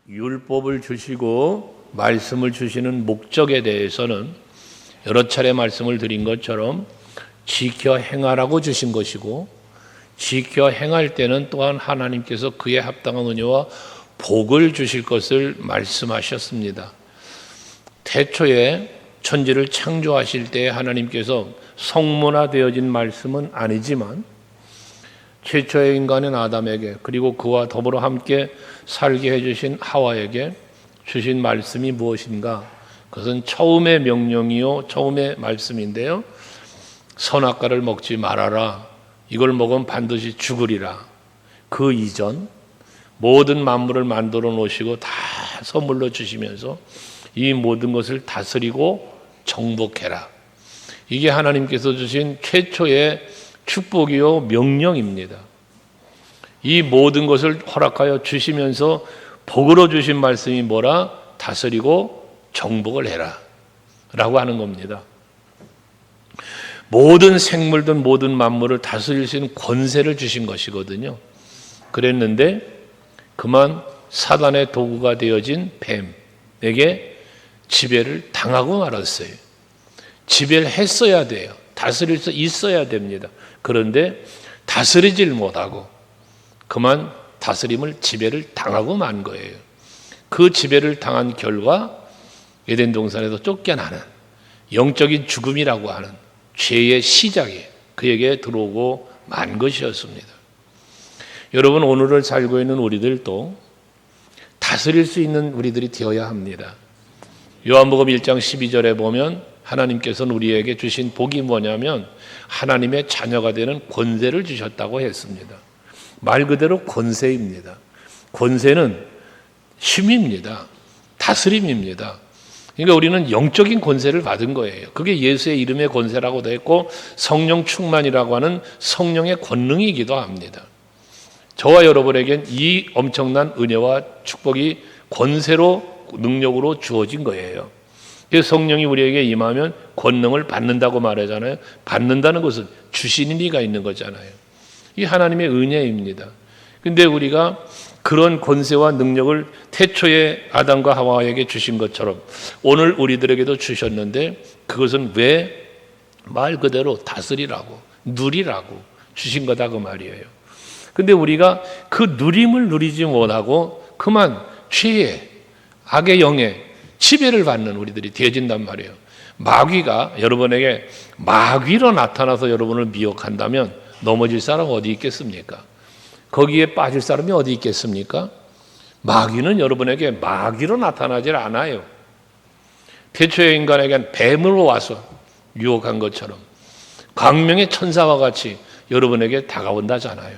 율법을 주시고 말씀을 주시는 목적에 대해서는 여러 차례 말씀을 드린 것처럼 지켜 행하라고 주신 것이고, 지켜 행할 때는 또한 하나님께서 그에 합당한 은혜와 복을 주실 것을 말씀하셨습니다. 태초에 천지를 창조하실 때 하나님께서 성문화되어진 말씀은 아니지만 최초의 인간인 아담에게, 그리고 그와 더불어 함께 살게 해주신 하와에게 주신 말씀이 무엇인가? 그것은 처음의 명령이요 처음의 말씀인데요, 선악과를 먹지 말아라, 이걸 먹으면 반드시 죽으리라. 그 이전 모든 만물을 만들어 놓으시고 다 선물로 주시면서 이 모든 것을 다스리고 정복해라. 이게 하나님께서 주신 최초의 축복이요 명령입니다. 이 모든 것을 허락하여 주시면서 복으로 주신 말씀이 뭐라? 다스리고 정복을 해라 라고 하는 겁니다. 모든 생물든 모든 만물을 다스릴 수 있는 권세를 주신 것이거든요. 그랬는데 그만 사단의 도구가 되어진 뱀에게 지배를 당하고 말았어요. 지배를 했어야 돼요. 다스릴 수 있어야 됩니다. 그런데 다스리질 못하고 그만 다스림을 지배를 당하고 만 거예요. 그 지배를 당한 결과 에덴 동산에서 쫓겨나는 영적인 죽음이라고 하는 죄의 시작이 그에게 들어오고 만 것이었습니다. 여러분, 오늘을 살고 있는 우리들도 다스릴 수 있는 우리들이 되어야 합니다. 요한복음 1장 12절에 보면 하나님께서는 우리에게 주신 복이 뭐냐면 하나님의 자녀가 되는 권세를 주셨다고 했습니다. 말 그대로 권세입니다. 권세는 힘입니다. 다스림입니다. 그러니까 우리는 영적인 권세를 받은 거예요. 그게 예수의 이름의 권세라고도 했고 성령 충만이라고 하는 성령의 권능이기도 합니다. 저와 여러분에겐 이 엄청난 은혜와 축복이 권세로 능력으로 주어진 거예요. 그래서 성령이 우리에게 임하면 권능을 받는다고 말하잖아요. 받는다는 것은 주시는 이가 있는 거잖아요. 이 하나님의 은혜입니다. 근데 우리가 그런 권세와 능력을 태초에 아담과 하와에게 주신 것처럼 오늘 우리들에게도 주셨는데 그것은 왜? 말 그대로 다스리라고, 누리라고 주신 거다 그 말이에요. 근데 우리가 그 누림을 누리지 못하고 그만 죄의 악의 영에 지배를 받는 우리들이 되어진단 말이에요. 마귀가 여러분에게 마귀로 나타나서 여러분을 미혹한다면 넘어질 사람 어디 있겠습니까? 거기에 빠질 사람이 어디 있겠습니까? 마귀는 여러분에게 마귀로 나타나질 않아요. 태초의 인간에겐 뱀으로 와서 유혹한 것처럼 광명의 천사와 같이 여러분에게 다가온다잖아요.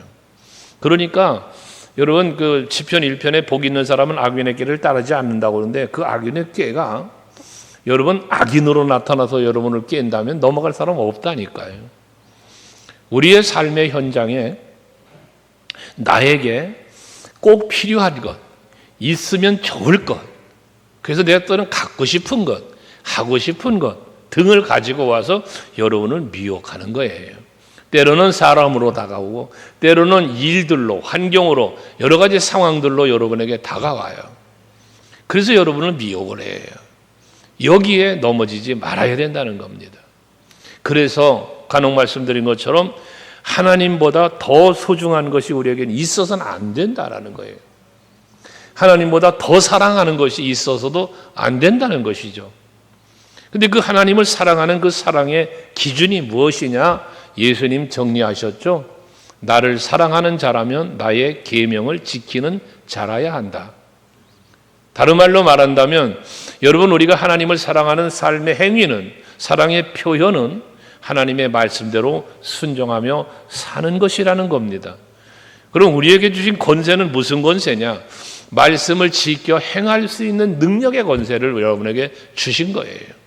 그러니까 여러분 그 시편 1편에 복 있는 사람은 악인의 길을 따르지 않는다고 그러는데 그 악인의 꾀가 여러분 악인으로 나타나서 여러분을 깬다면 넘어갈 사람 없다니까요. 우리의 삶의 현장에 나에게 꼭 필요한 것, 있으면 좋을 것, 그래서 내가 또는 갖고 싶은 것, 하고 싶은 것 등을 가지고 와서 여러분을 미혹하는 거예요. 때로는 사람으로 다가오고 때로는 일들로, 환경으로, 여러 가지 상황들로 여러분에게 다가와요. 그래서 여러분을 미혹을 해요. 여기에 넘어지지 말아야 된다는 겁니다. 그래서 간혹 말씀드린 것처럼 하나님보다 더 소중한 것이 우리에게는 있어서는 안 된다라는 거예요. 하나님보다 더 사랑하는 것이 있어서도 안 된다는 것이죠. 근데 그 하나님을 사랑하는 그 사랑의 기준이 무엇이냐? 예수님 정리하셨죠? 나를 사랑하는 자라면 나의 계명을 지키는 자라야 한다. 다른 말로 말한다면 여러분, 우리가 하나님을 사랑하는 삶의 행위는, 사랑의 표현은 하나님의 말씀대로 순종하며 사는 것이라는 겁니다. 그럼 우리에게 주신 권세는 무슨 권세냐? 말씀을 지켜 행할 수 있는 능력의 권세를 여러분에게 주신 거예요.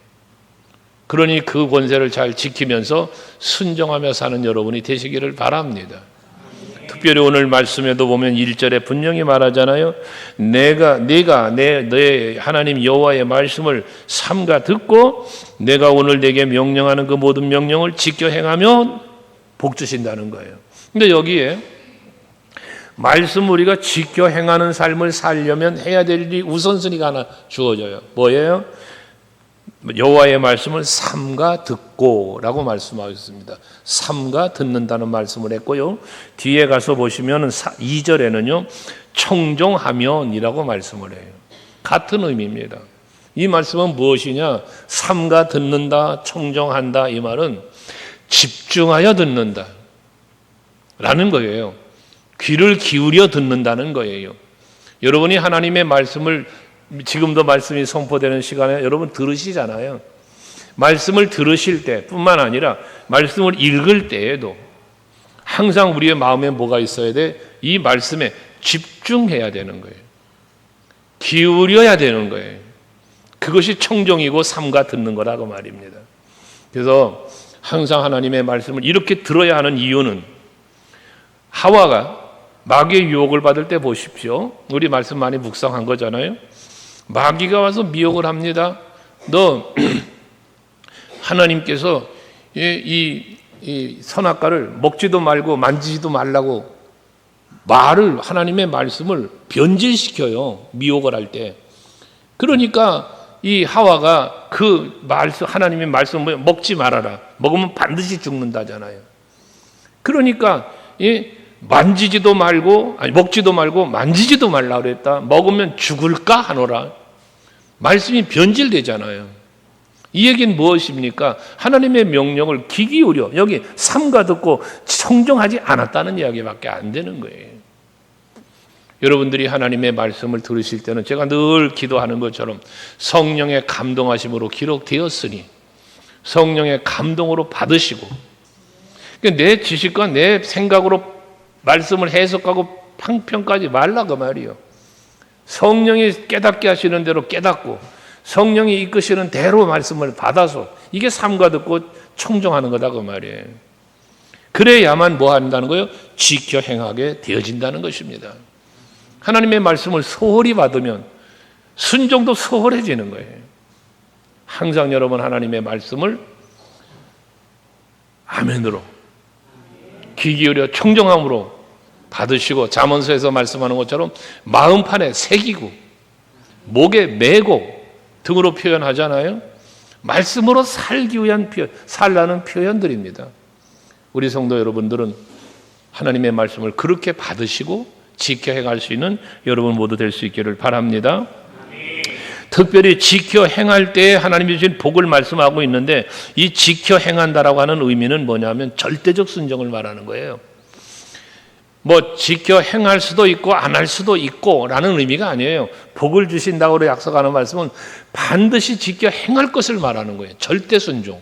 그러니 그 권세를 잘 지키면서 순종하며 사는 여러분이 되시기를 바랍니다. 특별히 오늘 말씀에도 보면 1절에 분명히 말하잖아요. 네가 내 하나님 여호와의 말씀을 삼가 듣고 내가 오늘 내게 명령하는 그 모든 명령을 지켜 행하면 복 주신다는 거예요. 근데 여기에 말씀 우리가 지켜 행하는 삶을 살려면 해야 될 일이 우선순위가 하나 주어져요. 뭐예요? 여호와의 말씀을 삼가 듣고라고 말씀하셨습니다. 삼가 듣는다는 말씀을 했고요. 뒤에 가서 보시면 2절에는요. 청종하면이라고 말씀을 해요. 같은 의미입니다. 이 말씀은 무엇이냐? 삼가 듣는다, 청종한다, 이 말은 집중하여 듣는다 라는 거예요. 귀를 기울여 듣는다는 거예요. 여러분이 하나님의 말씀을 지금도 말씀이 선포되는 시간에 여러분 들으시잖아요. 말씀을 들으실 때뿐만 아니라 말씀을 읽을 때에도 항상 우리의 마음에 뭐가 있어야 돼? 이 말씀에 집중해야 되는 거예요. 기울여야 되는 거예요. 그것이 청종이고 삼가 듣는 거라고 말입니다. 그래서 항상 하나님의 말씀을 이렇게 들어야 하는 이유는 하와가 마귀의 유혹을 받을 때 보십시오. 우리 말씀 많이 묵상한 거잖아요. 마귀가 와서 미혹을 합니다. 너 하나님께서 이 선악과를 먹지도 말고 만지지도 말라고 말을 하나님의 말씀을 변질시켜요. 미혹을 할 때. 그러니까 이 하와가 그 말씀 하나님의 말씀을 먹지 말아라. 먹으면 반드시 죽는다잖아요. 그러니까 만지지도 말고 먹지도 말고 만지지도 말라 그랬다. 먹으면 죽을까 하노라. 말씀이 변질되잖아요. 이 얘기는 무엇입니까? 하나님의 명령을 귀 기울여 여기 삼가 듣고 청종하지 않았다는 이야기밖에 안 되는 거예요. 여러분들이 하나님의 말씀을 들으실 때는 제가 늘 기도하는 것처럼 성령의 감동하심으로 기록되었으니 성령의 감동으로 받으시고 내 지식과 내 생각으로 말씀을 해석하고 평가하지 말라 그 말이에요. 성령이 깨닫게 하시는 대로 깨닫고 성령이 이끄시는 대로 말씀을 받아서 이게 삼가 듣고 청종하는 거다 그 말이에요. 그래야만 뭐 한다는 거예요? 지켜 행하게 되어진다는 것입니다. 하나님의 말씀을 소홀히 받으면 순종도 소홀해지는 거예요. 항상 여러분 하나님의 말씀을 아멘으로 귀 기울여 청정함으로 받으시고 잠언서에서 말씀하는 것처럼 마음판에 새기고 목에 메고 등으로 표현하잖아요. 말씀으로 살기 위한 살라는 표현들입니다. 우리 성도 여러분들은 하나님의 말씀을 그렇게 받으시고 지켜 행할 수 있는 여러분 모두 될 수 있기를 바랍니다. 특별히 지켜 행할 때 하나님이 주신 복을 말씀하고 있는데 이 지켜 행한다라고 하는 의미는 뭐냐면 절대적 순종을 말하는 거예요. 뭐 지켜 행할 수도 있고 안 할 수도 있고 라는 의미가 아니에요. 복을 주신다고 약속하는 말씀은 반드시 지켜 행할 것을 말하는 거예요. 절대 순종.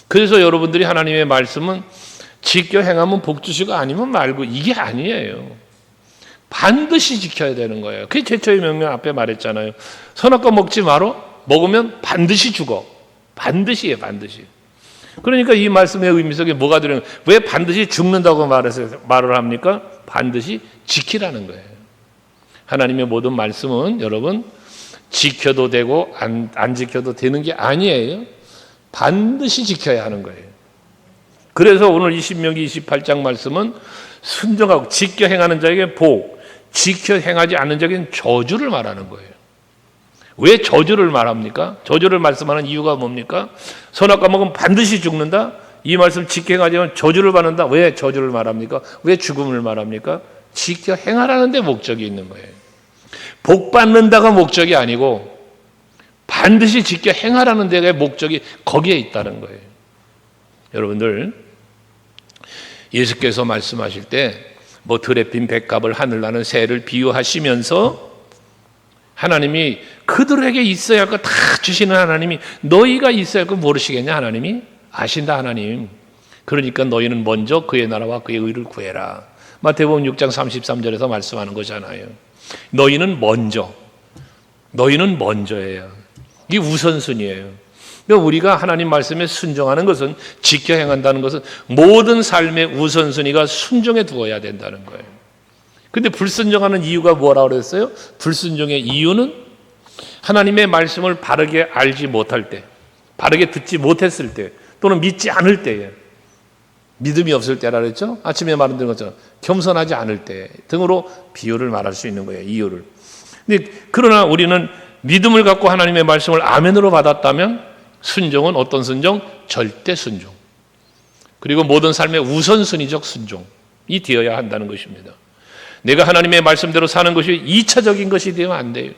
그래서 여러분들이 하나님의 말씀은 지켜 행하면 복 주시고 아니면 말고 이게 아니에요. 반드시 지켜야 되는 거예요. 그게 제초의 명령 앞에 말했잖아요. 선악과 먹지 마라. 먹으면 반드시 죽어. 반드시예요, 반드시. 그러니까 이 말씀의 의미 속에 뭐가 들어있는 거예요? 왜 반드시 죽는다고 말을 합니까? 반드시 지키라는 거예요. 하나님의 모든 말씀은 여러분 지켜도 되고 안 지켜도 되는 게 아니에요. 반드시 지켜야 하는 거예요. 그래서 오늘 이 신명기 28장 말씀은 순종하고 지켜 행하는 자에게 복, 지켜 행하지 않는 자에게는 저주를 말하는 거예요. 왜 저주를 말합니까? 저주를 말씀하는 이유가 뭡니까? 선악과 먹으면 반드시 죽는다? 이 말씀 지켜 행하지 않으면 저주를 받는다? 왜 저주를 말합니까? 왜 죽음을 말합니까? 지켜 행하라는 데 목적이 있는 거예요. 복 받는다가 목적이 아니고 반드시 지켜 행하라는 데가 목적이 거기에 있다는 거예요. 여러분들 예수께서 말씀하실 때 뭐 들에 핀 백합을 하늘나는 새를 비유하시면서 하나님이 그들에게 있어야 할 거 다 주시는 하나님이 너희가 있어야 할 거 모르시겠냐 하나님이? 아신다 하나님. 그러니까 너희는 먼저 그의 나라와 그의 의를 구해라. 마태복음 6장 33절에서 말씀하는 거잖아요. 너희는 먼저예요. 이게 우선순위예요. 우리가 하나님 말씀에 순종하는 것은 지켜 행한다는 것은 모든 삶의 우선순위가 순종에 두어야 된다는 거예요. 근데 불순종하는 이유가 뭐라고 그랬어요? 불순종의 이유는 하나님의 말씀을 바르게 알지 못할 때, 바르게 듣지 못했을 때, 또는 믿지 않을 때에 믿음이 없을 때라 그랬죠? 아침에 말한 것처럼 겸손하지 않을 때 등으로 비유를 말할 수 있는 거예요. 이유를. 근데 그러나 우리는 믿음을 갖고 하나님의 말씀을 아멘으로 받았다면 순종은 어떤 순종? 절대 순종. 그리고 모든 삶의 우선순위적 순종이 되어야 한다는 것입니다. 내가 하나님의 말씀대로 사는 것이 2차적인 것이 되면 안 돼요.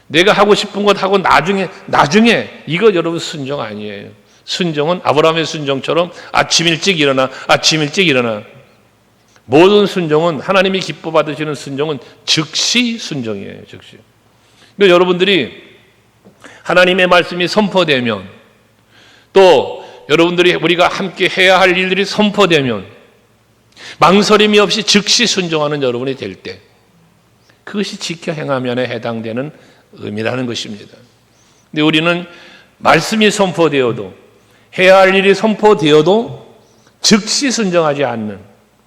내가 하고 싶은 것 하고 나중에 이거 여러분 순종 아니에요. 순종은 아브라함의 순종처럼 아침 일찍 일어나. 모든 순종은 하나님이 기뻐 받으시는 순종은 즉시 순종이에요. 즉시. 그러니까 여러분들이 하나님의 말씀이 선포되면 또 여러분들이 우리가 함께 해야 할 일들이 선포되면 망설임이 없이 즉시 순종하는 여러분이 될 때 그것이 지켜 행하면에 해당되는 의미라는 것입니다. 근데 우리는 말씀이 선포되어도 해야 할 일이 선포되어도 즉시 순종하지 않는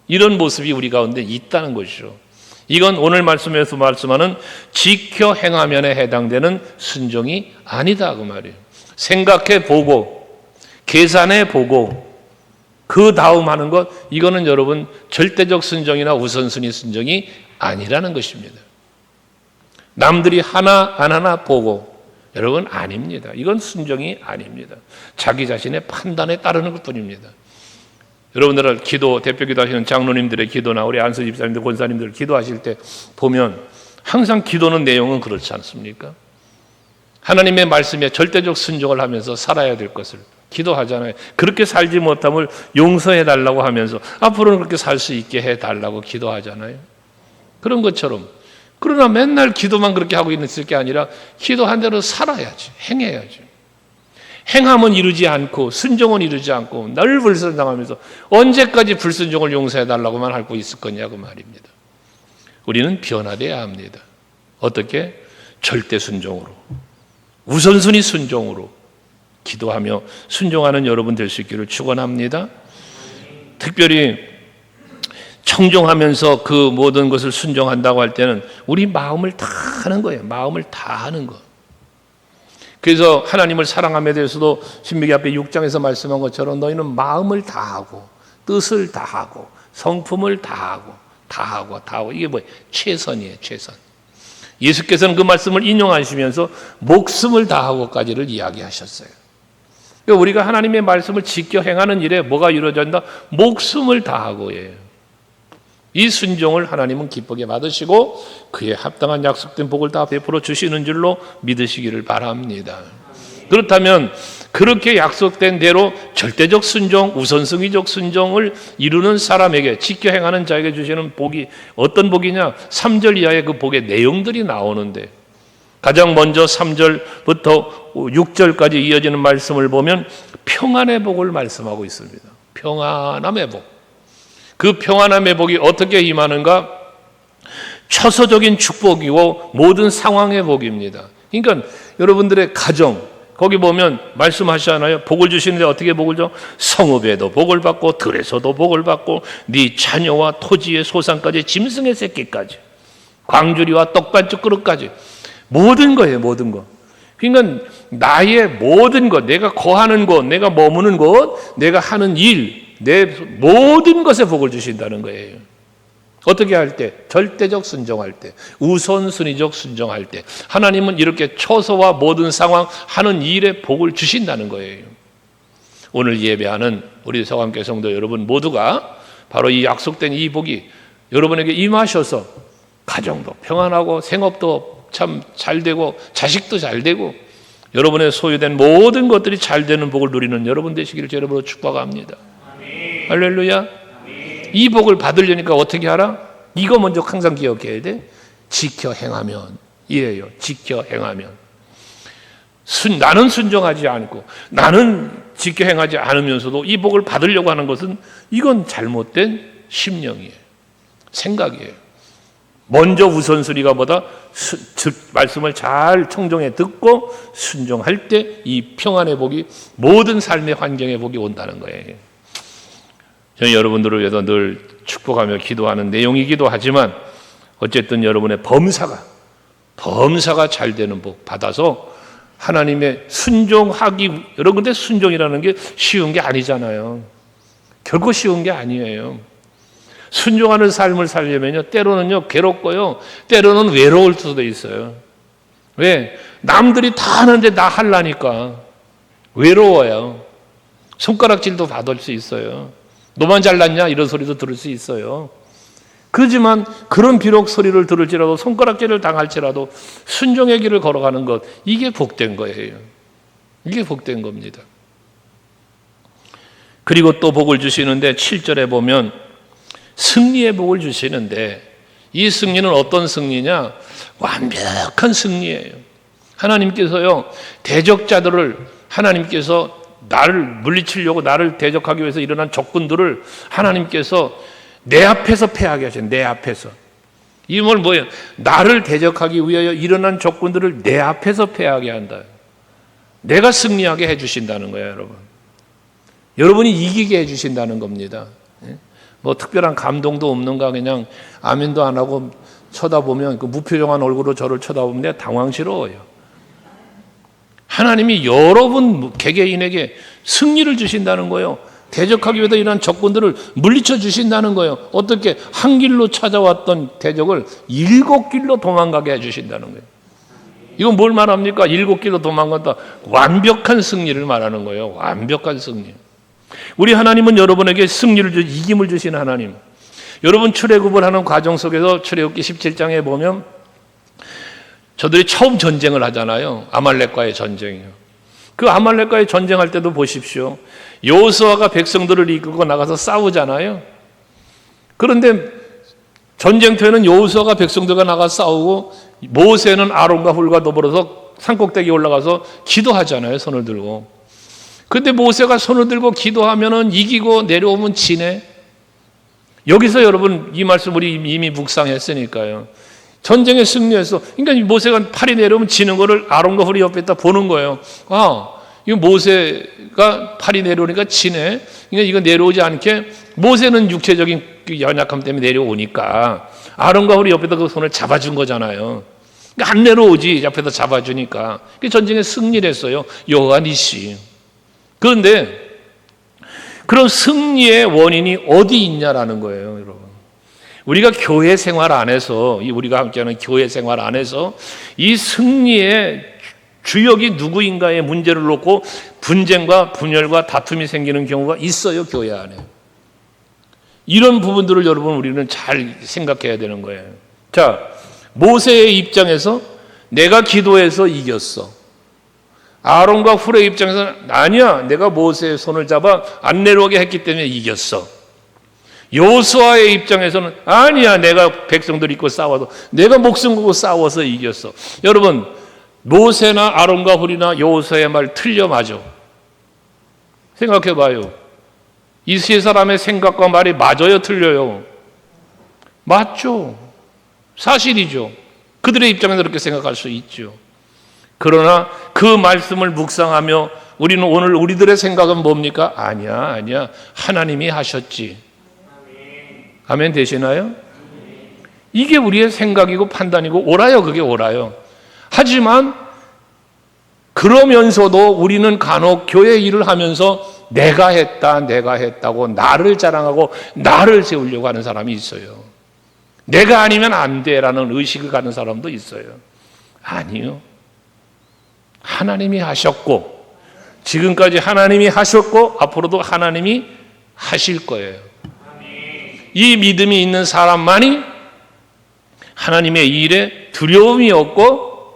이런 모습이 우리 가운데 있다는 것이죠. 이건 오늘 말씀에서 말씀하는 지켜 행하면에 해당되는 순종이 아니다 그 말이에요. 생각해 보고 계산해 보고 그 다음 하는 것 이거는 여러분 절대적 순종이나 우선순위 순종이 아니라는 것입니다. 남들이 하나 안 하나 보고 여러분 아닙니다. 이건 순종이 아닙니다. 자기 자신의 판단에 따르는 것뿐입니다. 여러분들 기도 대표 기도하시는 장로님들의 기도나 우리 안수 집사님들 권사님들 기도하실 때 보면 항상 기도는 내용은 그렇지 않습니까? 하나님의 말씀에 절대적 순종을 하면서 살아야 될 것을 기도하잖아요. 그렇게 살지 못함을 용서해 달라고 하면서 앞으로는 그렇게 살 수 있게 해 달라고 기도하잖아요. 그런 것처럼 그러나 맨날 기도만 그렇게 하고 있을 게 아니라 기도한 대로 살아야지. 행해야지. 행함은 이루지 않고 순종은 이루지 않고 늘 불순종하면서 언제까지 불순종을 용서해 달라고만 하고 있을 거냐고 말입니다. 우리는 변화되어야 합니다. 어떻게? 절대 순종으로 우선순위 순종으로 기도하며 순종하는 여러분 될 수 있기를 축원합니다. 특별히 청종하면서 그 모든 것을 순종한다고 할 때는 우리 마음을 다 하는 거예요. 마음을 다 하는 거. 그래서 하나님을 사랑함에 대해서도 신명기 앞에 6장에서 말씀한 것처럼 너희는 마음을 다하고 뜻을 다하고 성품을 다하고 이게 뭐예요? 최선이에요. 최선. 예수께서는 그 말씀을 인용하시면서 목숨을 다하고까지를 이야기하셨어요. 그러니까 우리가 하나님의 말씀을 지켜 행하는 일에 뭐가 이루어진다? 목숨을 다하고예요. 이 순종을 하나님은 기쁘게 받으시고 그에 합당한 약속된 복을 다 베풀어 주시는 줄로 믿으시기를 바랍니다. 그렇다면 그렇게 약속된 대로 절대적 순종, 우선순위적 순종을 이루는 사람에게 지켜 행하는 자에게 주시는 복이 어떤 복이냐? 3절 이하의 그 복의 내용들이 나오는데 가장 먼저 3절부터 6절까지 이어지는 말씀을 보면 평안의 복을 말씀하고 있습니다. 평안함의 복. 그 평안함의 복이 어떻게 임하는가? 처소적인 축복이고 모든 상황의 복입니다. 그러니까 여러분들의 가정 거기 보면 말씀하시잖아요. 복을 주시는데 어떻게 복을 줘? 성읍에도 복을 받고 들에서도 복을 받고 네 자녀와 토지의 소산까지 짐승의 새끼까지 광주리와 떡반죽 그릇까지 모든 거예요. 모든 거. 그러니까 나의 모든 것, 내가 거하는 것, 내가 머무는 것, 내가 하는 일, 내 모든 것에 복을 주신다는 거예요. 어떻게 할 때? 절대적 순종할 때, 우선순위적 순종할 때 하나님은 이렇게 처소와 모든 상황 하는 일에 복을 주신다는 거예요. 오늘 예배하는 우리 서강교회 성도 여러분 모두가 바로 이 약속된 이 복이 여러분에게 임하셔서 가정도 평안하고 생업도 참 잘 되고 자식도 잘 되고 여러분의 소유된 모든 것들이 잘 되는 복을 누리는 여러분 되시기를 여러분으로 축복합니다. 아멘. 할렐루야. 아멘. 이 복을 받으려니까 어떻게 하라? 이거 먼저 항상 기억해야 돼. 지켜 행하면 이에요. 지켜 행하면. 나는 순종하지 않고 나는 지켜 행하지 않으면서도 이 복을 받으려고 하는 것은 이건 잘못된 심령이에요. 생각이에요. 먼저 우선순위가 보다 말씀을 잘 청정해 듣고 순종할 때 이 평안의 복이 모든 삶의 환경의 복이 온다는 거예요. 저는 여러분들을 위해서 늘 축복하며 기도하는 내용이기도 하지만 어쨌든 여러분의 범사가 잘 되는 복 받아서 하나님의 순종하기 여러분 근데 순종이라는 게 쉬운 게 아니잖아요. 결코 쉬운 게 아니에요. 순종하는 삶을 살려면요, 때로는요 괴롭고요, 때로는 외로울 수도 있어요. 왜? 남들이 다 하는데 나 하려니까 외로워요. 손가락질도 받을 수 있어요. 너만 잘났냐? 이런 소리도 들을 수 있어요. 그렇지만 그런 비록 소리를 들을지라도, 손가락질을 당할지라도 순종의 길을 걸어가는 것, 이게 복된 거예요. 이게 복된 겁니다. 그리고 또 복을 주시는데 7절에 보면 승리의 복을 주시는데, 이 승리는 어떤 승리냐? 완벽한 승리예요. 하나님께서요, 대적자들을, 하나님께서 나를 물리치려고 나를 대적하기 위해서 일어난 적군들을 하나님께서 내 앞에서 패하게 하셔요. 내 앞에서. 이 말 뭐예요? 나를 대적하기 위하여 일어난 적군들을 내 앞에서 패하게 한다. 내가 승리하게 해주신다는 거예요, 여러분. 여러분이 이기게 해주신다는 겁니다. 뭐 특별한 감동도 없는가, 그냥 아멘도 안 하고 쳐다보면, 그 무표정한 얼굴로 저를 쳐다보면 내가 당황스러워요. 하나님이 여러분 개개인에게 승리를 주신다는 거예요. 대적하기 위해서 이런 적군들을 물리쳐 주신다는 거예요. 어떻게? 한 길로 찾아왔던 대적을 7길로 도망가게 해주신다는 거예요. 이건 뭘 말합니까? 7길로 도망간다. 완벽한 승리를 말하는 거예요. 완벽한 승리. 우리 하나님은 여러분에게 승리를 이김을 주신 하나님. 여러분 출애굽을 하는 과정 속에서 출애굽기 17장에 보면 저들이 처음 전쟁을 하잖아요. 아말렉과의 전쟁이요. 그 아말렉과의 전쟁할 때도 보십시오. 여호수아가 백성들을 이끌고 나가서 싸우잖아요. 그런데 전쟁터에는 여호수아가 백성들과 나가 싸우고, 모세는 아론과 훌과 더불어서 산꼭대기에 올라가서 기도하잖아요. 손을 들고. 근데 모세가 손을 들고 기도하면은 이기고 내려오면 지네. 여기서 여러분 이 말씀 우리 이미 묵상했으니까요. 전쟁에 승리해서, 그러니까 모세가 팔이 내려오면 지는 거를 아론과 훌이 옆에다 보는 거예요. 아, 이거 모세가 팔이 내려오니까 지네. 그러니까 이거 내려오지 않게, 모세는 육체적인 연약함 때문에 내려오니까 아론과 훌이 옆에다 그 손을 잡아준 거잖아요. 그러니까 안 내려오지, 옆에다 잡아주니까. 전쟁에 승리를 했어요. 여호와 니시. 그런데 그런 승리의 원인이 어디 있냐라는 거예요, 여러분. 우리가 교회 생활 안에서, 우리가 함께하는 교회 생활 안에서 이 승리의 주역이 누구인가의 문제를 놓고 분쟁과 분열과 다툼이 생기는 경우가 있어요, 교회 안에. 이런 부분들을 여러분 우리는 잘 생각해야 되는 거예요. 자, 모세의 입장에서 내가 기도해서 이겼어. 아론과 훌의 입장에서는 아니야, 내가 모세의 손을 잡아 안 내려오게 했기 때문에 이겼어. 여호수아의 입장에서는 아니야, 내가 백성들 있고 싸워도 내가 목숨 걸고 싸워서 이겼어. 여러분, 모세나 아론과 훌이나 여호수아의 말 틀려 맞아? 생각해 봐요. 이 세 사람의 생각과 말이 맞아요, 틀려요? 맞죠. 사실이죠. 그들의 입장에서 그렇게 생각할 수 있죠. 그러나 그 말씀을 묵상하며 우리는 오늘 우리들의 생각은 뭡니까? 아니야, 하나님이 하셨지. 아멘 되시나요? 이게 우리의 생각이고 판단이고 옳아요. 그게 옳아요. 하지만 그러면서도 우리는 간혹 교회 일을 하면서 내가 했다고 나를 자랑하고 나를 세우려고 하는 사람이 있어요. 내가 아니면 안 돼라는 의식을 갖는 사람도 있어요. 아니요. 하나님이 하셨고, 지금까지 하나님이 하셨고 앞으로도 하나님이 하실 거예요. 이 믿음이 있는 사람만이 하나님의 일에 두려움이 없고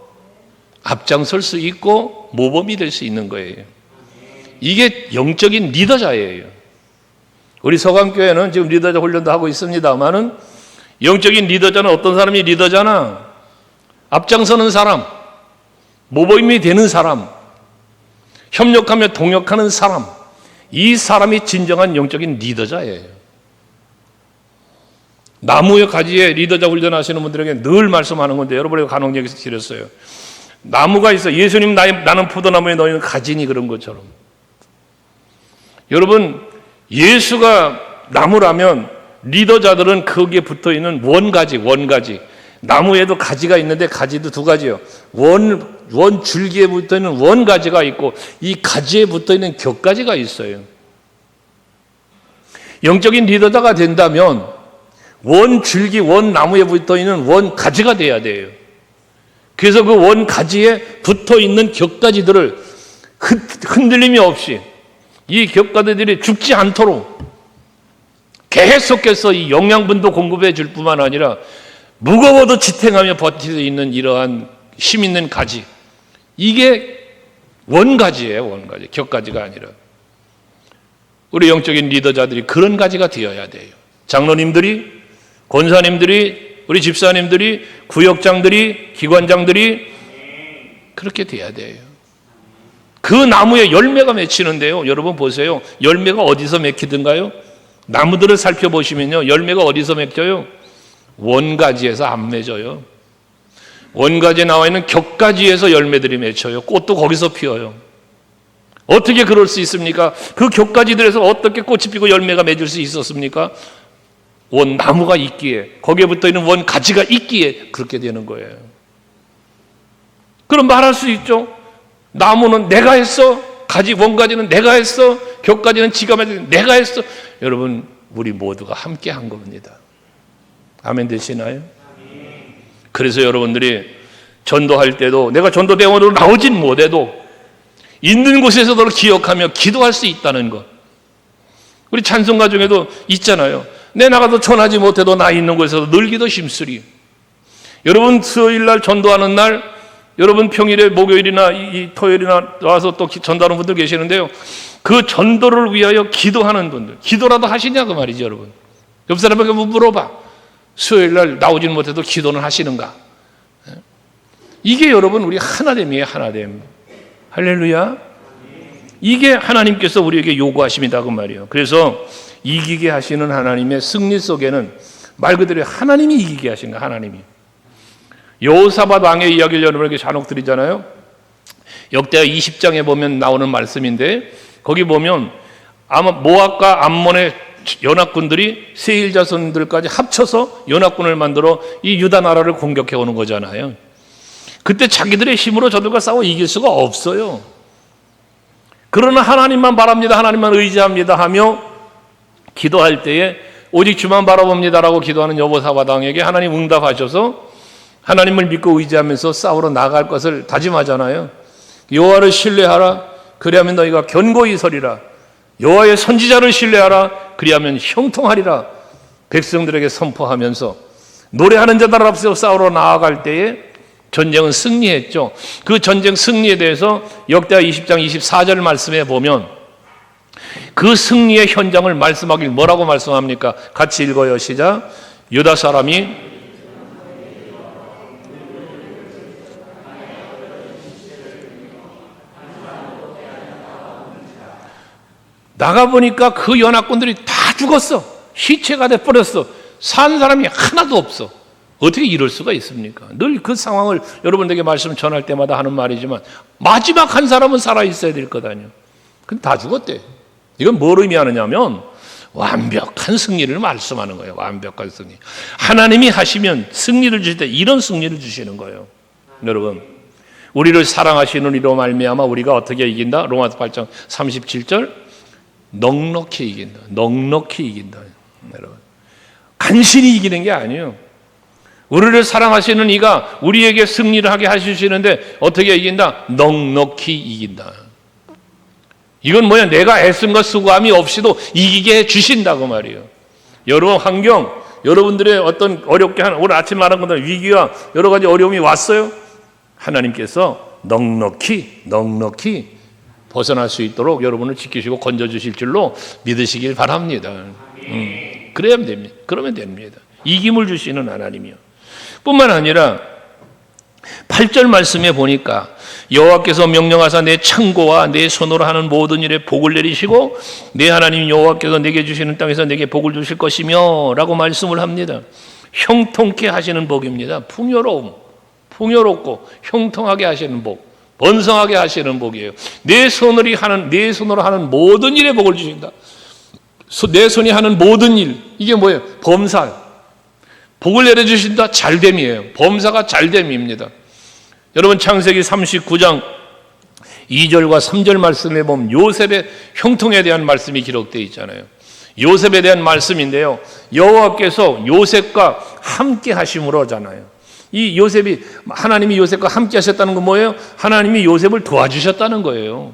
앞장설 수 있고 모범이 될 수 있는 거예요. 이게 영적인 리더자예요. 우리 서강교회는 지금 리더자 훈련도 하고 있습니다만은, 영적인 리더자는 어떤 사람이 리더자나? 앞장서는 사람, 모범이 되는 사람, 협력하며 동역하는 사람, 이 사람이 진정한 영적인 리더자예요. 나무의 가지에 리더자 훈련하시는 분들에게 늘 말씀하는 건데, 여러분에게 간혹 얘기 드렸어요. 나무가 있어. 예수님 나는 포도나무에, 너희는 가지니, 그런 것처럼. 여러분, 예수가 나무라면 리더자들은 거기에 붙어있는 원가지, 나무에도 가지가 있는데 가지도 두 가지요. 원 줄기에 붙어있는 원가지가 있고, 이 가지에 붙어있는 격가지가 있어요. 영적인 리더자가 된다면 원 줄기, 원 나무에 붙어 있는 원 가지가 돼야 돼요. 그래서 그 원 가지에 붙어 있는 격가지들을 흔들림이 없이 이 격가지들이 죽지 않도록 계속해서 이 영양분도 공급해 줄 뿐만 아니라 무거워도 지탱하며 버틸 수 있는 이러한 힘 있는 가지, 이게 원가지예요. 원가지, 격가지가 아니라. 우리 영적인 리더자들이 그런 가지가 되어야 돼요. 장로님들이, 권사님들이, 우리 집사님들이, 구역장들이, 기관장들이 그렇게 돼야 돼요. 그 나무에 열매가 맺히는데요. 여러분 보세요. 열매가 어디서 맺히든가요? 나무들을 살펴보시면요. 열매가 어디서 맺혀요? 원가지에서 안 맺어요. 원가지에 나와 있는 격가지에서 열매들이 맺혀요. 꽃도 거기서 피어요. 어떻게 그럴 수 있습니까? 그 격가지들에서 어떻게 꽃이 피고 열매가 맺을 수 있었습니까? 원 나무가 있기에, 거기에 붙어 있는 원 가지가 있기에 그렇게 되는 거예요. 그럼 말할 수 있죠. 나무는 내가 했어. 원가지는 내가 했어. 격가지는 지가 맺은 내가 했어. 여러분, 우리 모두가 함께 한 겁니다. 아멘 되시나요? 그래서 여러분들이 전도할 때도 내가 전도대원으로 나오진 못해도 있는 곳에서도 기억하며 기도할 수 있다는 것. 우리 찬송가 중에도 있잖아요. 내 나가도 전하지 못해도 나 있는 곳에서 늘 기도 힘쓰리. 여러분 수요일 날 전도하는 날, 여러분 평일에 목요일이나 이 토요일이나 와서 또 전도하는 분들 계시는데요. 그 전도를 위하여 기도하는 분들, 기도라도 하시냐고 말이죠, 여러분. 옆 사람에게 물어봐. 수요일 날 나오지는 못해도 기도는 하시는가? 이게 여러분 우리 하나됨이에요, 하나됨. 할렐루야. 이게 하나님께서 우리에게 요구하십니다, 그 말이에요. 그래서 이기게 하시는 하나님의 승리 속에는 말 그대로 하나님이 이기게 하신 거예요, 하나님이. 여호사밧 왕의 이야기를 여러분에게 잔혹 드리잖아요. 역대하 20장에 보면 나오는 말씀인데, 거기 보면 아마 모압과 암몬의 연합군들이 세일 자손들까지 합쳐서 연합군을 만들어 이 유다 나라를 공격해 오는 거잖아요. 그때 자기들의 힘으로 저들과 싸워 이길 수가 없어요. 그러나 하나님만 바랍니다, 하나님만 의지합니다 하며 기도할 때에 오직 주만 바라봅니다라고 기도하는 여호사밧 왕에게 하나님 응답하셔서 하나님을 믿고 의지하면서 싸우러 나갈 것을 다짐하잖아요. 여호와를 신뢰하라, 그리하면 너희가 견고히 서리라. 여호와의 선지자를 신뢰하라, 그리하면 형통하리라. 백성들에게 선포하면서 노래하는 자들 앞에서 싸우러 나아갈 때에 전쟁은 승리했죠. 그 전쟁 승리에 대해서 역대하 20장 24절 말씀에 보면 그 승리의 현장을 말씀하길 뭐라고 말씀합니까? 같이 읽어요. 시작. 유다 사람이 나가보니까 그 연합군들이 다 죽었어. 시체가 돼버렸어. 산 사람이 하나도 없어. 어떻게 이럴 수가 있습니까? 늘 그 상황을 여러분에게 말씀 전할 때마다 하는 말이지만 마지막 한 사람은 살아있어야 될 거다니요. 근데 다 죽었대. 이건 뭘 의미하느냐면 완벽한 승리를 말씀하는 거예요. 완벽한 승리. 하나님이 하시면 승리를 주실 때 이런 승리를 주시는 거예요. 여러분, 우리를 사랑하시는 이로 말미암아 우리가 어떻게 이긴다? 로마서 8장 37절 넉넉히 이긴다. 넉넉히 이긴다. 여러분, 간신히 이기는 게 아니에요. 우리를 사랑하시는 이가 우리에게 승리를 하게 하시는데 어떻게 이긴다? 넉넉히 이긴다. 이건 뭐야? 내가 애씀과 수고함이 없이도 이기게 해 주신다고 말이에요. 여러분 환경, 여러분들의 어떤 어렵게 하는 오늘 아침 말한 것들 위기와 여러 가지 어려움이 왔어요. 하나님께서 넉넉히 벗어날 수 있도록 여러분을 지키시고 건져주실 줄로 믿으시길 바랍니다. 그러면 됩니다. 그러면 됩니다. 이김을 주시는 하나님이요. 뿐만 아니라 8절 말씀에 보니까 여호와께서 명령하사 내 창고와 내 손으로 하는 모든 일에 복을 내리시고 내 하나님 여호와께서 내게 주시는 땅에서 내게 복을 주실 것이며 라고 말씀을 합니다. 형통케 하시는 복입니다. 풍요롭고 형통하게 하시는 복, 번성하게 하시는 복이에요. 내 손으로 하는 모든 일에 복을 주신다. 내 손이 하는 모든 일, 이게 뭐예요? 범사. 복을 내려주신다. 잘됨이에요. 범사가 잘됨입니다. 여러분 창세기 39장 2절과 3절 말씀에 보면 요셉의 형통에 대한 말씀이 기록되어 있잖아요. 요셉에 대한 말씀인데요. 여호와께서 요셉과 함께 하심으로 하잖아요. 이 요셉이, 하나님이 요셉과 함께 하셨다는 건 뭐예요? 하나님이 요셉을 도와주셨다는 거예요.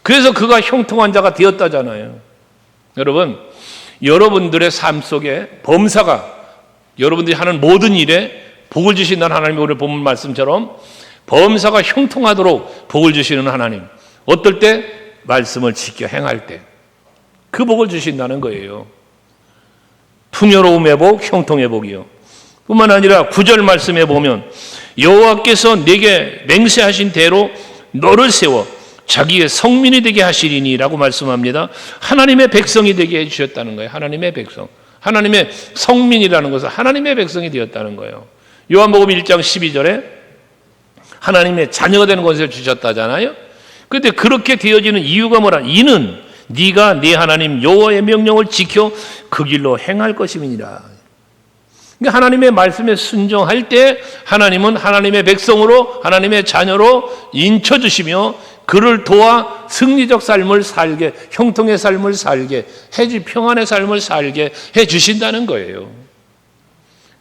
그래서 그가 형통한 자가 되었다잖아요. 여러분, 여러분들의 삶 속에 범사가 여러분들이 하는 모든 일에 복을 주신다는 하나님이 오늘 본문 말씀처럼 범사가 형통하도록 복을 주시는 하나님. 어떨 때? 말씀을 지켜 행할 때. 그 복을 주신다는 거예요. 풍요로움의 복, 형통의 복이요. 뿐만 아니라 9절 말씀에 보면 여호와께서 내게 맹세하신 대로 너를 세워 자기의 성민이 되게 하시리니 라고 말씀합니다. 하나님의 백성이 되게 해주셨다는 거예요. 하나님의 백성. 하나님의 성민이라는 것은 하나님의 백성이 되었다는 거예요. 요한복음 1장 12절에 하나님의 자녀가 되는 권세를 주셨다잖아요. 그런데 그렇게 되어지는 이유가 뭐라? 이는 네가 네 하나님 여호와의 명령을 지켜 그 길로 행할 것임이니라. 그러니까 하나님의 말씀에 순종할 때 하나님은 하나님의 백성으로, 하나님의 자녀로 인쳐주시며 그를 도와 승리적 삶을 살게, 형통의 삶을 살게, 평안의 삶을 살게 해주신다는 거예요.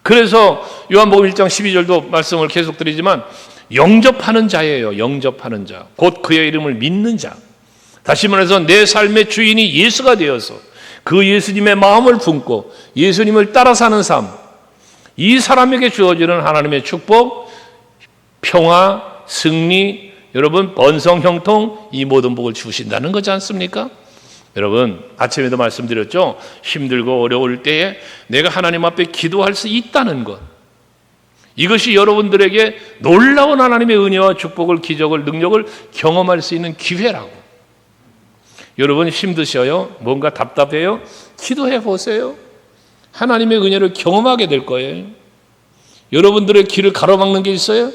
그래서 요한복음 1장 12절도 말씀을 계속 드리지만 영접하는 자예요. 영접하는 자. 곧 그의 이름을 믿는 자. 다시 말해서 내 삶의 주인이 예수가 되어서 그 예수님의 마음을 품고 예수님을 따라 사는 삶. 이 사람에게 주어지는 하나님의 축복, 평화, 승리, 여러분 번성, 형통, 이 모든 복을 주신다는 거지 않습니까? 여러분 아침에도 말씀드렸죠. 힘들고 어려울 때에 내가 하나님 앞에 기도할 수 있다는 것. 이것이 여러분들에게 놀라운 하나님의 은혜와 축복을, 기적을, 능력을 경험할 수 있는 기회라고. 여러분 힘드셔요? 뭔가 답답해요? 기도해 보세요. 하나님의 은혜를 경험하게 될 거예요. 여러분들의 길을 가로막는 게 있어요?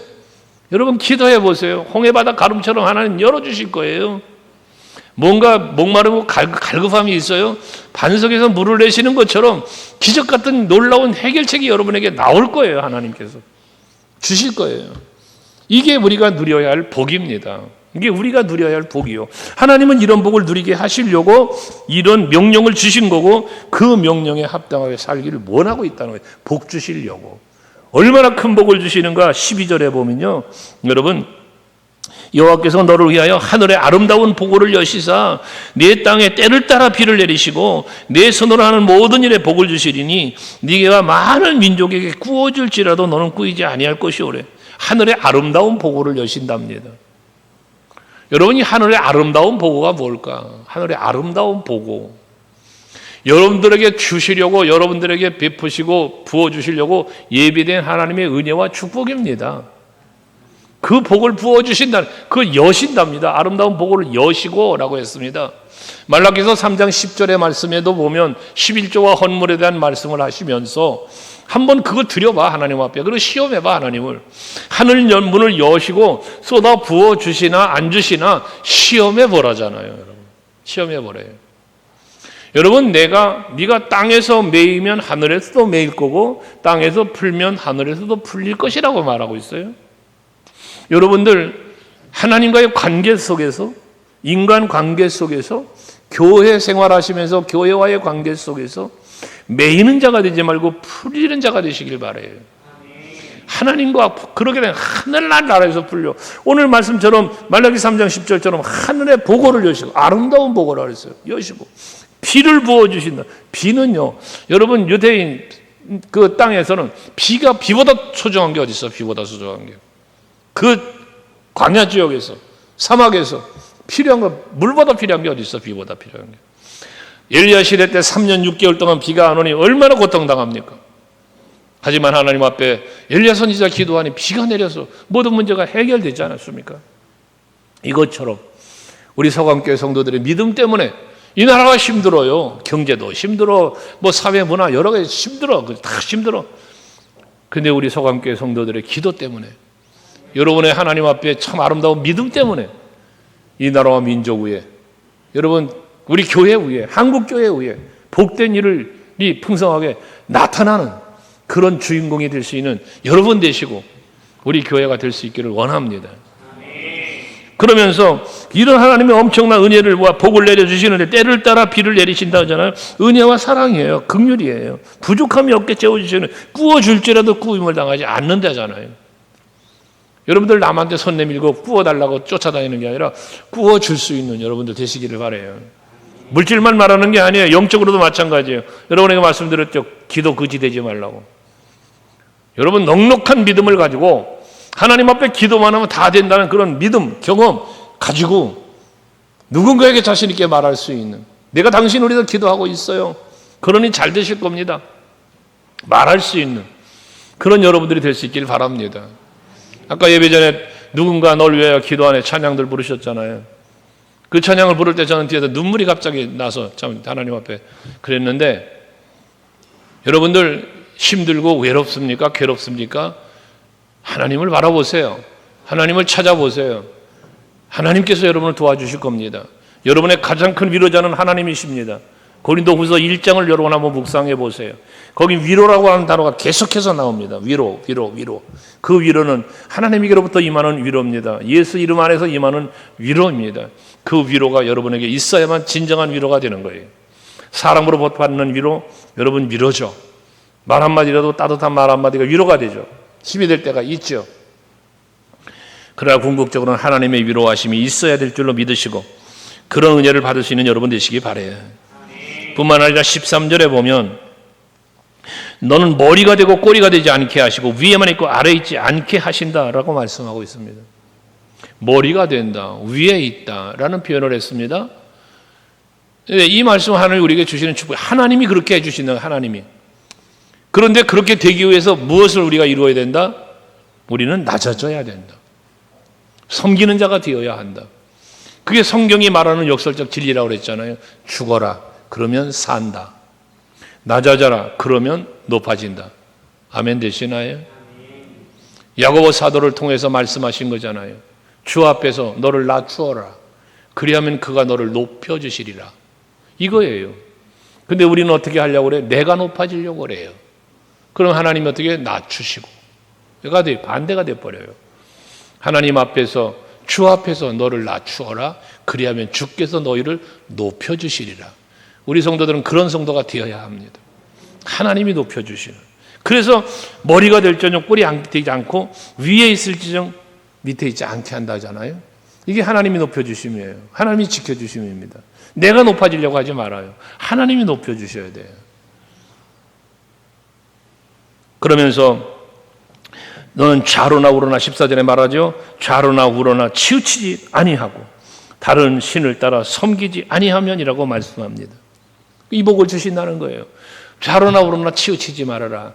여러분 기도해 보세요. 홍해바다 가름처럼 하나님 열어주실 거예요. 뭔가 목마르고 갈급함이 있어요? 반석에서 물을 내시는 것처럼 기적 같은 놀라운 해결책이 여러분에게 나올 거예요. 하나님께서 주실 거예요. 이게 우리가 누려야 할 복입니다. 이게 우리가 누려야 할 복이요. 하나님은 이런 복을 누리게 하시려고 이런 명령을 주신 거고 그 명령에 합당하게 살기를 원하고 있다는 거예요. 복 주시려고. 얼마나 큰 복을 주시는가 12절에 보면요. 여러분 여호와께서 너를 위하여 하늘의 아름다운 보고를 여시사 내 땅에 때를 따라 비를 내리시고 내 손으로 하는 모든 일에 복을 주시리니 네가 많은 민족에게 구워줄지라도 너는 꾸이지 아니할 것이오래. 하늘의 아름다운 보고를 여신답니다. 여러분이 하늘의 아름다운 보고가 뭘까? 하늘의 아름다운 보고. 여러분들에게 주시려고, 여러분들에게 베푸시고 부어주시려고 예비된 하나님의 은혜와 축복입니다. 그 복을 부어주신다, 그 여신답니다. 아름다운 복을 여시고 라고 했습니다. 말라기서 3장 10절의 말씀에도 보면 11조와 헌물에 대한 말씀을 하시면서 한번 그거 드려봐 하나님 앞에. 그리고 시험해봐 하나님을. 하늘 문을 여시고 쏟아 부어주시나 안 주시나 시험해보라잖아요. 여러분. 시험해보래요. 여러분 네가 땅에서 매이면 하늘에서도 매일 거고 땅에서 풀면 하늘에서도 풀릴 것이라고 말하고 있어요. 여러분들 하나님과의 관계 속에서, 인간 관계 속에서, 교회 생활하시면서 교회와의 관계 속에서 매이는 자가 되지 말고 풀리는 자가 되시길 바라요. 하나님과 그렇게 되면 하늘날 나라에서 풀려. 오늘 말씀처럼 말라기 3장 10절처럼 하늘의 보고를 여시고 아름다운 보고를 하셨어요. 여시고 비를 부어주신다. 비는요, 여러분 유대인 그 땅에서는 비보다 소중한 게 어디 있어? 비보다 소중한 게. 그 광야 지역에서, 사막에서 필요한 거, 물보다 필요한 게 어디 있어? 비보다 필요한 게. 엘리야 시대 때 3년 6개월 동안 비가 안 오니 얼마나 고통당합니까? 하지만 하나님 앞에 엘리야 선지자 기도하니 비가 내려서 모든 문제가 해결되지 않았습니까? 이것처럼 우리 서강교회 성도들의 믿음 때문에 이 나라가 힘들어요. 경제도 힘들어, 뭐 사회 문화 여러 가지 힘들어, 다 힘들어. 근데 우리 서강교회 성도들의 기도 때문에, 여러분의 하나님 앞에 참 아름다운 믿음 때문에 이 나라와 민족 위에, 여러분 우리 교회 위에, 한국 교회 위에 복된 일이 풍성하게 나타나는 그런 주인공이 될 수 있는 여러분 되시고 우리 교회가 될 수 있기를 원합니다. 그러면서 이런 하나님의 엄청난 은혜를 복을 내려주시는데 때를 따라 비를 내리신다 하잖아요. 은혜와 사랑이에요. 긍휼이에요. 부족함이 없게 채워주시는, 구워줄지라도 구임을 당하지 않는다잖아요. 여러분들 남한테 손 내밀고 구워달라고 쫓아다니는 게 아니라 구워줄 수 있는 여러분들 되시기를 바라요. 물질만 말하는 게 아니에요. 영적으로도 마찬가지예요. 여러분에게 말씀드렸죠. 기도 거지되지 말라고. 여러분 넉넉한 믿음을 가지고 하나님 앞에 기도만 하면 다 된다는 그런 믿음, 경험 가지고 누군가에게 자신 있게 말할 수 있는, 내가 당신을 위해서 기도하고 있어요, 그러니 잘 되실 겁니다, 말할 수 있는 그런 여러분들이 될 수 있길 바랍니다. 아까 예배 전에 누군가 널 위하여 기도하네 찬양들 부르셨잖아요. 그 찬양을 부를 때 저는 뒤에서 눈물이 갑자기 나서 참 하나님 앞에 그랬는데, 여러분들 힘들고 외롭습니까? 괴롭습니까? 하나님을 바라보세요. 하나님을 찾아보세요. 하나님께서 여러분을 도와주실 겁니다. 여러분의 가장 큰 위로자는 하나님이십니다. 고린도후서 1장을 여러분 한번 묵상해 보세요. 거기 위로라고 하는 단어가 계속해서 나옵니다. 위로. 그 위로는 하나님께로부터 임하는 위로입니다. 예수 이름 안에서 임하는 위로입니다. 그 위로가 여러분에게 있어야만 진정한 위로가 되는 거예요. 사람으로 받는 위로, 여러분 위로죠. 말 한마디라도 따뜻한 말 한마디가 위로가 되죠. 힘이 될 때가 있죠. 그러나 궁극적으로는 하나님의 위로하심이 있어야 될 줄로 믿으시고 그런 은혜를 받을 수 있는 여러분 되시기 바라요. 뿐만 아니라 13절에 보면 너는 머리가 되고 꼬리가 되지 않게 하시고 위에만 있고 아래에 있지 않게 하신다라고 말씀하고 있습니다. 머리가 된다, 위에 있다라는 표현을 했습니다. 이 말씀 하나님이 우리에게 주시는 축복, 하나님이 그렇게 해주시는 하나님이. 그런데 그렇게 되기 위해서 무엇을 우리가 이루어야 된다? 우리는 낮아져야 된다. 섬기는 자가 되어야 한다. 그게 성경이 말하는 역설적 진리라고 그랬잖아요. 죽어라, 그러면 산다. 낮아져라, 그러면 높아진다. 아멘 되시나요? 야고보 사도를 통해서 말씀하신 거잖아요. 주 앞에서 너를 낮추어라. 그리하면 그가 너를 높여주시리라. 이거예요. 근데 우리는 어떻게 하려고 그래요? 내가 높아지려고 그래요. 그럼 하나님이 어떻게 낮추시고, 반대가 돼버려요. 하나님 앞에서, 주 앞에서 너를 낮추어라. 그리하면 주께서 너희를 높여주시리라. 우리 성도들은 그런 성도가 되어야 합니다. 하나님이 높여주시는. 그래서 머리가 될지언정 꼬리 되지 않고 위에 있을지언정 밑에 있지 않게 한다잖아요. 이게 하나님이 높여주심이에요. 하나님이 지켜주심입니다. 내가 높아지려고 하지 말아요. 하나님이 높여주셔야 돼요. 그러면서 너는 좌로나 우로나 14절에 말하죠. 좌로나 우로나 치우치지 아니하고 다른 신을 따라 섬기지 아니하면이라고 말씀합니다. 이 복을 주신다는 거예요. 좌로나 우로나 치우치지 말아라.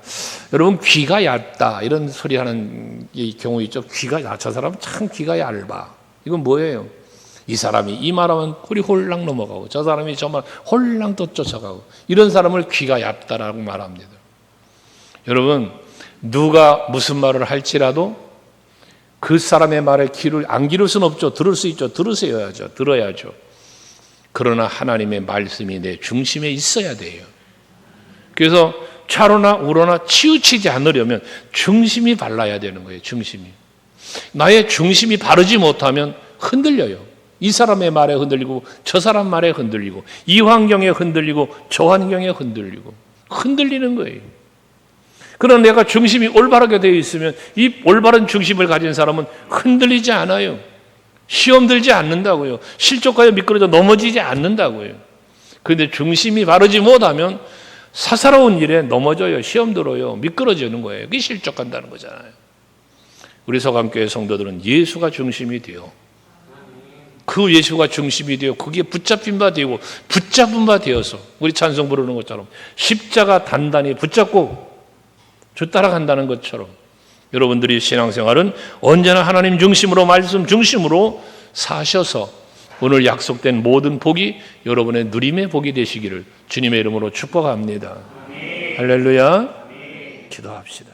여러분 귀가 얇다 이런 소리 하는 경우 있죠. 저 사람 참 귀가 얇아. 이건 뭐예요? 이 사람이 이 말하면 꿀이 홀랑 넘어가고 저 사람이 저 말 홀랑 또 쫓아가고, 이런 사람을 귀가 얇다라고 말합니다. 여러분 누가 무슨 말을 할지라도 그 사람의 말에 귀를 안 기를 수는 없죠. 들을 수 있죠. 들어야죠. 그러나 하나님의 말씀이 내 중심에 있어야 돼요. 그래서 좌로나 우로나 치우치지 않으려면 중심이 발라야 되는 거예요. 중심이. 나의 중심이 바르지 못하면 흔들려요. 이 사람의 말에 흔들리고 저 사람 말에 흔들리고 이 환경에 흔들리고 저 환경에 흔들리는 거예요. 그러나 내가 중심이 올바르게 되어 있으면 이 올바른 중심을 가진 사람은 흔들리지 않아요. 시험 들지 않는다고요. 실족하여 미끄러져 넘어지지 않는다고요. 그런데 중심이 바르지 못하면 사사로운 일에 넘어져요. 시험 들어요. 미끄러지는 거예요. 그게 실족한다는 거잖아요. 우리 서강교회 성도들은 예수가 중심이 되어, 그 예수가 중심이 되어 거기에 붙잡힌 바 되고 붙잡은 바 되어서 우리 찬송 부르는 것처럼 십자가 단단히 붙잡고 주 따라간다는 것처럼 여러분들이 신앙생활은 언제나 하나님 중심으로, 말씀 중심으로 사셔서 오늘 약속된 모든 복이 여러분의 누림의 복이 되시기를 주님의 이름으로 축복합니다. 할렐루야. 기도합시다.